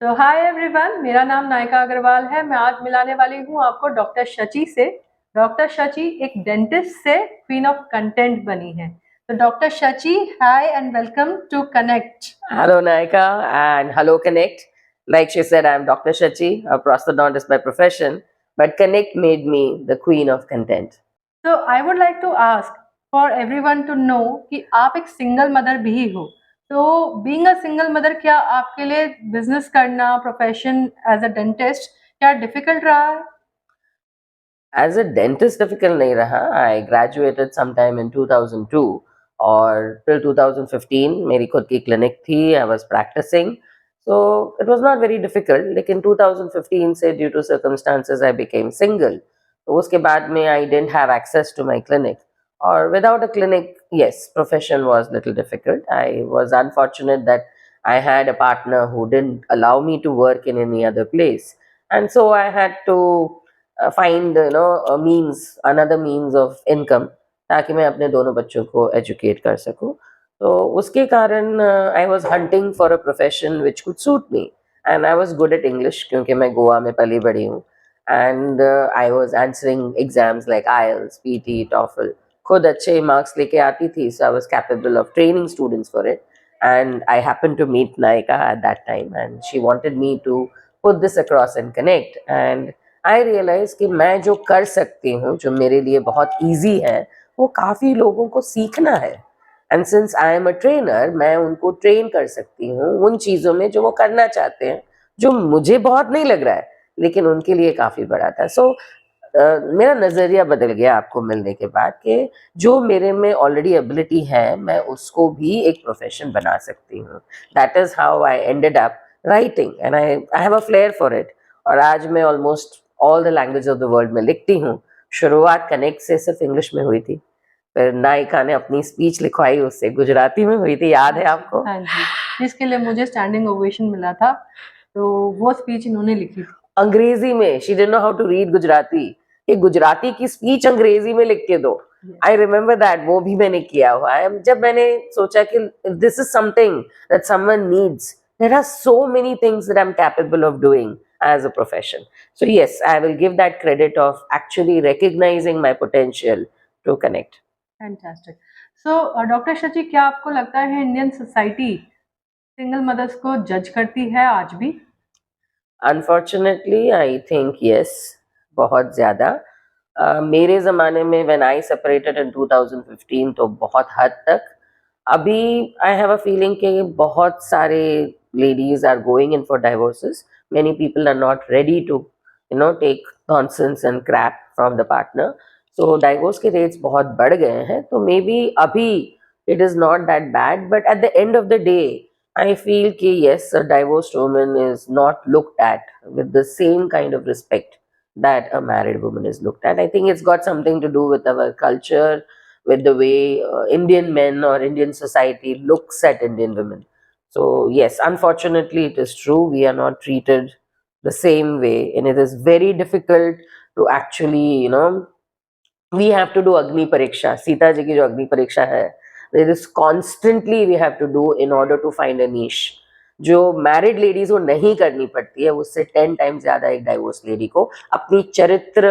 तो hi everyone, मेरा नाम नायिका अग्रवाल है। मैं आज मिलाने वाली हूँ आपको डॉक्टर शची से। डॉक्टर शची एक डेंटिस्ट से क्वीन ऑफ कंटेंट बनी है। तो doctor Shachi, hi and welcome to connect. Hello, Naika, and hello, Konnect. Like she said, I'm Dr. Shachi, a prosthodontist by profession, but Konnect made me the queen of content. तो I would like to ask for everyone to know कि आप एक single mother भी हो। तो being a single mother, क्या आपके लिए बिजनेस करना, प्रोफेशन एज अ डेंटिस्ट, क्या डिफिकल्ट रहा है? As a dentist, difficult nahi raha. I graduated sometime in 2002 or till 2015. मेरी खुद की clinic थी. I was practicing. So it was not very difficult. लेकिन 2015 से due to circumstances I became single. तो उसके बाद में I didn't have access to my clinic. Or without a clinic, yes, profession was little difficult. I was unfortunate that I had a partner who didn't allow me to work in any other place. And so I had to find a means, another means of income, ताकि मैं अपने दोनों बच्चों को educate कर सकूं. तो उसके कारण I was hunting for a profession which could suit me, and I was good at English क्योंकि मैं गोवा में पली बड़ी हूँ. And I was answering exams like IELTS, PT, TOEFL. खुद अच्छे मार्क्स लेके आती थी, so I was capable of training students for it. And I happened to meet Naika at that time, and she wanted me to put this across and connect. And I realize कि मैं जो कर सकती हूँ, जो मेरे लिए बहुत ईजी है, वो काफ़ी लोगों को सीखना है. And since I am a trainer, मैं उनको ट्रेन कर सकती हूँ उन चीज़ों में जो वो करना चाहते हैं, जो मुझे बहुत नहीं लग रहा है लेकिन उनके लिए काफ़ी बड़ा था. सो मेरा नज़रिया बदल गया आपको मिलने के बाद कि जो मेरे में ऑलरेडी एबिलिटी है, मैं उसको भी एक प्रोफेशन बना सकती हूँ. That is how I ended up writing, and I have a flare for it. और आज मैं almost all the language of the world में लिखती हूँ. शुरुआत कनेक्ट से सिर्फ इंग्लिश में हुई थी, फिर नायिका ने अपनी स्पीच लिखवाई, उससे गुजराती में हुई थी, याद है आपको? हाँ जी, जिसके लिए मुझे स्टैंडिंग ओवेशन मिला था, तो वो स्पीच इन्होंने लिखी थी अंग्रेजी में. She didn't know how to read Gujarati, कि गुजराती की स्पीच अंग्रेजी में लिख के दो. आई रिमेम्बर दैट, वो भी मैंने किया हुआ है. जब मैंने सोचा कि this is something that someone needs, there are so many things that I am capable of doing as a profession. So yes, I will give that credit of actually recognizing my potential to connect. Fantastic. So doctor Shachi, क्या आपको लगता है Indian society single mothers को जज करती है आज भी? Unfortunately, I think yes, बहुत ज़्यादा. मेरे ज़माने में when I separated in 2015 तो बहुत हद तक. अभी I have a feeling कि बहुत सारे ladies are going in for divorces. Many people are not ready to take nonsense and crap from the partner. So divorce के rates बहुत बढ़ गए हैं. तो maybe अभी it is not that bad, but at the end of the day I feel कि yes, a divorced woman is not looked at with the same kind of respect that a married woman is looked at. I think it's got something to do with our culture, with the way Indian men or Indian society looks at Indian women. So yes, unfortunately it is true, we are not treated the same way, and it is very difficult to actually, we have to do Agni Pariksha. Sita ji ki jo Agni Pariksha hai, there is constantly we have to do in order to find a niche. जो married ladies को नहीं करनी पड़ती है, उससे 10 times ज्यादा एक divorce lady को अपनी चरित्र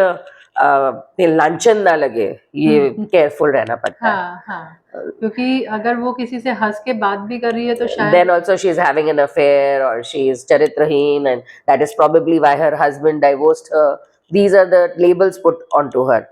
पे लांछन ना लगे, ये केयरफुल रहना पड़ता है. हाँ हाँ, क्योंकि अगर वो किसी से हंस के बात भी कर रही है तो शायद then also she is having an affair or she is charitrahin, and that is probably why her husband divorced her. These are the labels put onto her.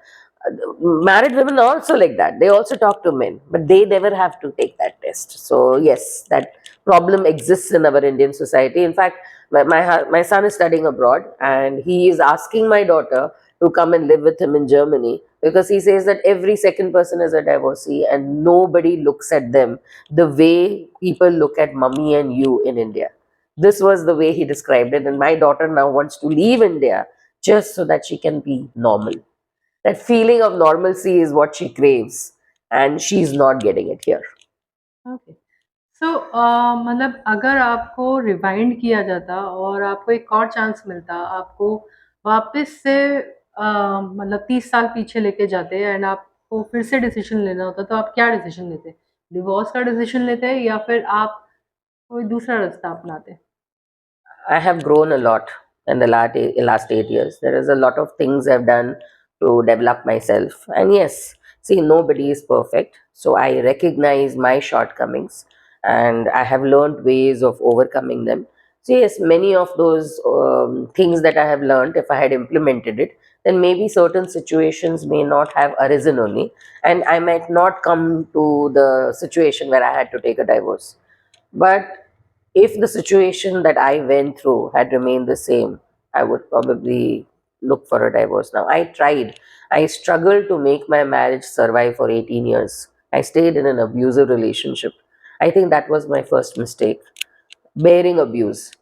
Married women are also like that. They also talk to men, but they never have to take that test. So yes, that problem exists in our Indian society. In fact, my son is studying abroad, and he is asking my daughter to come and live with him in Germany, because he says that every second person is a divorcee and nobody looks at them the way people look at mummy and you in India. This was the way he described it, and my daughter now wants to leave India just so that she can be normal. That feeling of normalcy is what she craves, and she's not getting it here. Okay. So मतलब अगर आपको rewind किया जाता और आपको एक और chance मिलता, आपको वापस से मतलब 30 साल पीछे लेके जाते एंड आपको फिर से डिसीजन लेना होता, तो आप क्या डिसीजन लेते? डिवोर्स का डिसीजन लेते या फिर आप कोई दूसरा रास्ता अपनाते? I have grown a lot in the last 8 years. There is a lot of things I've done to develop myself. And yes, see, nobody is perfect. So I recognize my shortcomings and I have learned ways of overcoming them. So, yes, many of those things that I have learned, if I had implemented it, then maybe certain situations may not have arisen only, and I might not come to the situation where I had to take a divorce. But if the situation that I went through had remained the same, I would probably look for a divorce now. I tried. I struggled to make my marriage survive for 18 years. I stayed in an abusive relationship. I think that was my first mistake. Bearing abuse.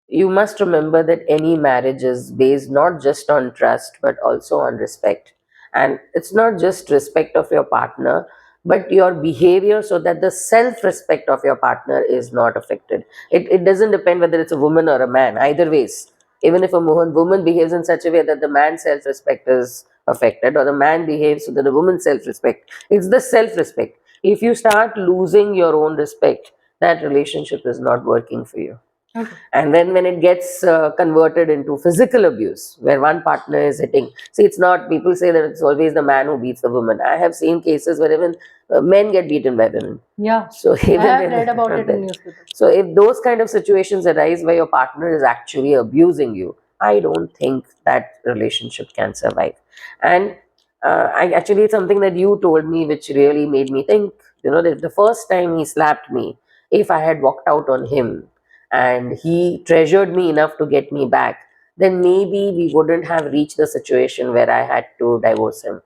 You must remember that any marriage is based not just on trust but also on respect. And it's not just respect of your partner, but your behavior, so that the self respect of your partner is not affected. It doesn't depend whether it's a woman or a man, either ways. Even if a woman behaves in such a way that the man's self respect is affected, or the man behaves so that the woman's self respect, it's the self respect. If you start losing your own respect, that relationship is not working for you. Okay. And then when it gets converted into physical abuse, where one partner is hitting, see, it's not, people say that it's always the man who beats the woman. I have seen cases where even men get beaten by women. Yeah, So I even have when read about it in newspaper. so if those kind of situations arise where your partner is actually abusing you, I don't think that relationship can survive. And I actually, something that you told me which really made me think, that the first time he slapped me, if I had walked out on him and he treasured me enough to get me back, then maybe we wouldn't have reached the situation where I had to divorce him.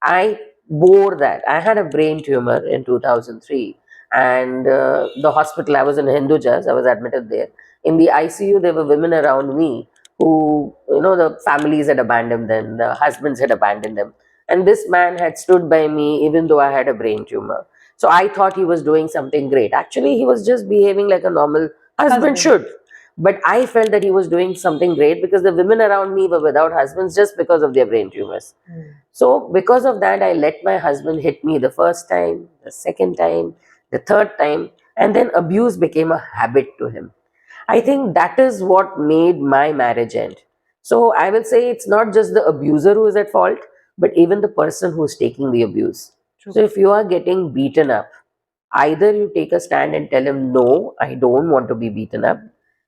I bore that. I had a brain tumor in 2003, and the hospital, I was in Hindujas, I was admitted there. In the ICU, there were women around me who, the families had abandoned them, the husbands had abandoned them. And this man had stood by me even though I had a brain tumor. So I thought he was doing something great. Actually, he was just behaving like a normal husband Husband. should. But I felt that he was doing something great because the women around me were without husbands just because of their brain tumors. So, because of that, I let my husband hit me the first time, the second time, the third time, and then abuse became a habit to him. I think that is what made my marriage end. So, I will say it's not just the abuser who is at fault, but even the person who is taking the abuse. True. So, if you are getting beaten up, either you take a stand and tell him, no, I don't want to be beaten up,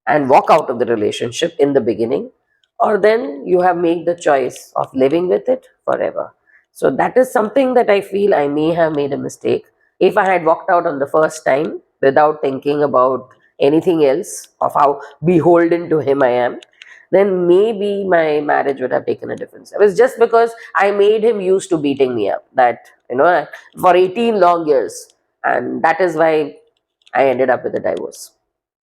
and walk out of the relationship in the beginning, or then you have made the choice of living with it forever. So that is something that I feel I may have made a mistake. If I had walked out on the first time without thinking about anything else, of how beholden to him I am, then maybe my marriage would have taken a different step. It's just because I made him used to beating me up, that, for 18 long years, and that is why I ended up with a divorce.